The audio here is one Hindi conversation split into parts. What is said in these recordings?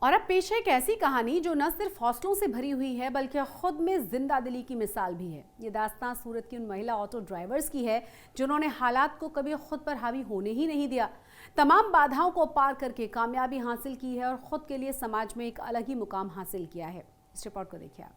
और अब पेश है एक ऐसी कहानी जो न सिर्फ हौसलों से भरी हुई है बल्कि खुद में जिंदा दिली की मिसाल भी है। ये दास्तां सूरत की उन महिला ऑटो ड्राइवर्स की है जिन्होंने हालात को कभी खुद पर हावी होने ही नहीं दिया। तमाम बाधाओं को पार करके कामयाबी हासिल की है और खुद के लिए समाज में एक अलग ही मुकाम हासिल किया है। इस रिपोर्ट को देखिए आप।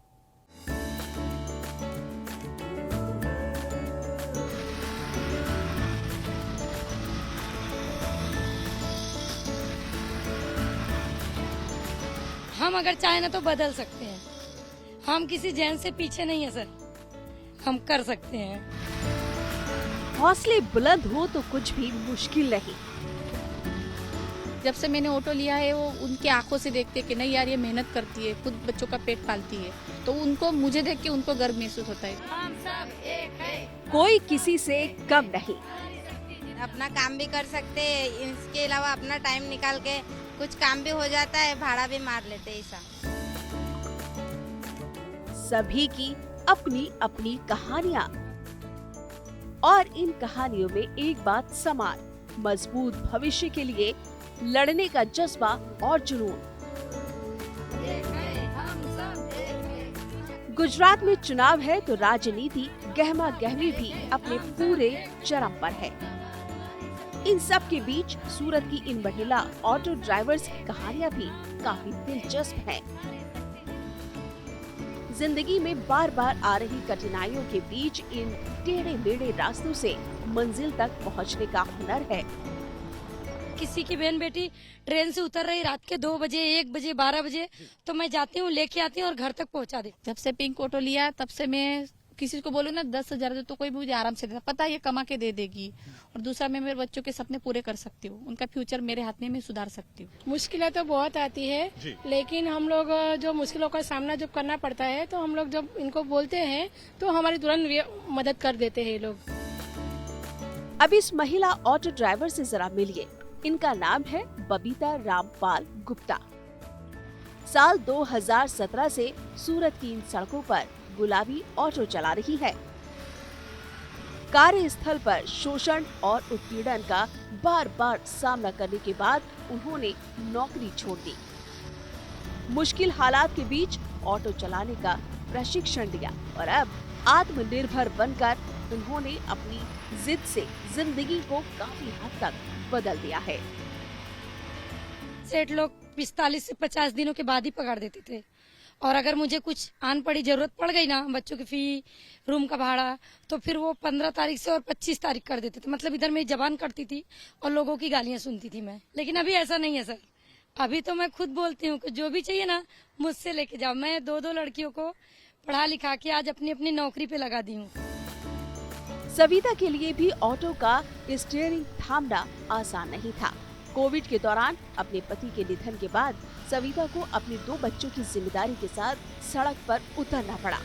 हम अगर चाहें ना तो बदल सकते हैं। हम किसी जैन से पीछे नहीं है सर, हम कर सकते हैं। हौसले बुलंद हो तो कुछ भी मुश्किल नहीं। जब से मैंने ऑटो लिया है वो उनकी आंखों से देखते कि नहीं यार ये मेहनत करती है, खुद बच्चों का पेट पालती है, तो उनको मुझे देख के उनको गर्व महसूस होता है। हम सब एक है। कोई किसी से कम नहीं। अपना काम भी कर सकते हैं, इसके अलावा अपना टाइम निकाल के कुछ काम भी हो जाता है, भाड़ा भी मार लेते हैं ऐसा। सभी की अपनी अपनी कहानियां और इन कहानियों में एक बात समान, मजबूत भविष्य के लिए लड़ने का जज्बा और जुनून। गुजरात में चुनाव है तो राजनीति गहमा गहमी भी अपने पूरे चरम पर है। इन सब के बीच सूरत की इन महिला ऑटो ड्राइवर्स की कहानियां भी काफी दिलचस्प हैं। जिंदगी में बार बार आ रही कठिनाइयों के बीच इन टेढ़े मेढ़े रास्तों से मंजिल तक पहुंचने का हुनर है। किसी की बहन बेटी ट्रेन से उतर रही रात के 2 बजे, 1 बजे, 12 बजे, तो मैं जाती हूँ, लेके आती हूँ और घर तक पहुँचा देती। जब से पिंक ऑटो लिया तब से मैं किसी को बोलूँ ना 10,000 दे तो कोई मुझे आराम से देता, पता है ये कमा के दे देगी। और दूसरा मैं मेरे बच्चों के सपने पूरे कर सकती हूँ, उनका फ्यूचर मेरे हाथ में मैं सुधार सकती हूँ। मुश्किलें तो बहुत आती है, लेकिन हम लोग जो मुश्किलों का सामना जब करना पड़ता है तो हम लोग जब इनको बोलते हैं तो हमारी तुरंत मदद कर देते हैं ये लोग। अब इस महिला ऑटो ड्राइवर से जरा मिलिए। इनका नाम है बबीता रामपाल गुप्ता। साल 2017 से सूरत की इन सड़कों पर गुलाबी ऑटो चला रही है। कार्यस्थल पर शोषण और उत्पीड़न का बार बार सामना करने के बाद उन्होंने नौकरी छोड़ दी। मुश्किल हालात के बीच ऑटो चलाने का प्रशिक्षण लिया और अब आत्मनिर्भर बनकर उन्होंने अपनी जिद से जिंदगी को काफी हद तक बदल दिया है। सेठ लोग 45 से 50 दिनों के बाद ही पकड़ देते थे, और अगर मुझे कुछ आन पड़ी जरूरत पड़ गई ना, बच्चों की फी, रूम का भाड़ा, तो फिर वो 15 तारीख से और 25 तारीख कर देते थे। मतलब इधर मेरी जबान कटती थी और लोगों की गालियां सुनती थी मैं। लेकिन अभी ऐसा नहीं है सर, अभी तो मैं खुद बोलती हूँ कि जो भी चाहिए ना मुझसे लेके जाओ। मैं 2-2 लड़कियों को पढ़ा लिखा के आज अपनी अपनी नौकरी पे लगा दी हूँ। सविता के लिए भी ऑटो का स्टीयरिंग थामना आसान नहीं था। कोविड के दौरान अपने पति के निधन के बाद सविता को अपने 2 बच्चों की जिम्मेदारी के साथ सड़क पर उतरना पड़ा।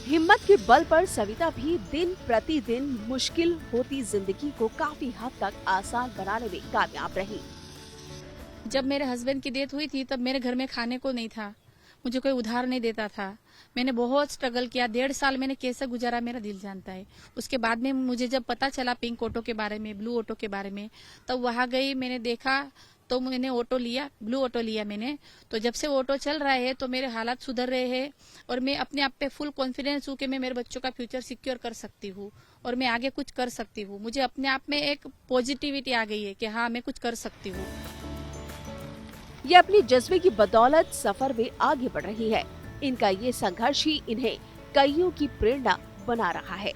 हिम्मत के बल पर सविता भी दिन प्रतिदिन मुश्किल होती जिंदगी को काफी हद तक आसान बनाने में कामयाब रही। जब मेरे हस्बैंड की डेथ हुई थी तब मेरे घर में खाने को नहीं था, मुझे कोई उधार नहीं देता था। मैंने बहुत स्ट्रगल किया, 1.5 साल मैंने कैसे गुजारा मेरा दिल जानता है। उसके बाद में मुझे जब पता चला पिंक ऑटो के बारे में, ब्लू ऑटो के बारे में, तब वहां गई, मैंने देखा तो मैंने ऑटो लिया, ब्लू ऑटो लिया मैंने। तो जब से ऑटो चल रहा है तो मेरे हालात सुधर रहे हैं और मैं अपने आप पे फुल कॉन्फिडेंस हूँ कि मैं मेरे बच्चों का फ्यूचर सिक्योर कर सकती हूँ और मैं आगे कुछ कर सकती हूँ। मुझे अपने आप में एक पॉजिटिविटी आ गई है कि हाँ मैं कुछ कर सकती हूँ। ये अपनी जज्बे की बदौलत सफर में आगे बढ़ रही है। इनका ये संघर्ष ही इन्हें कईयों की प्रेरणा बना रहा है।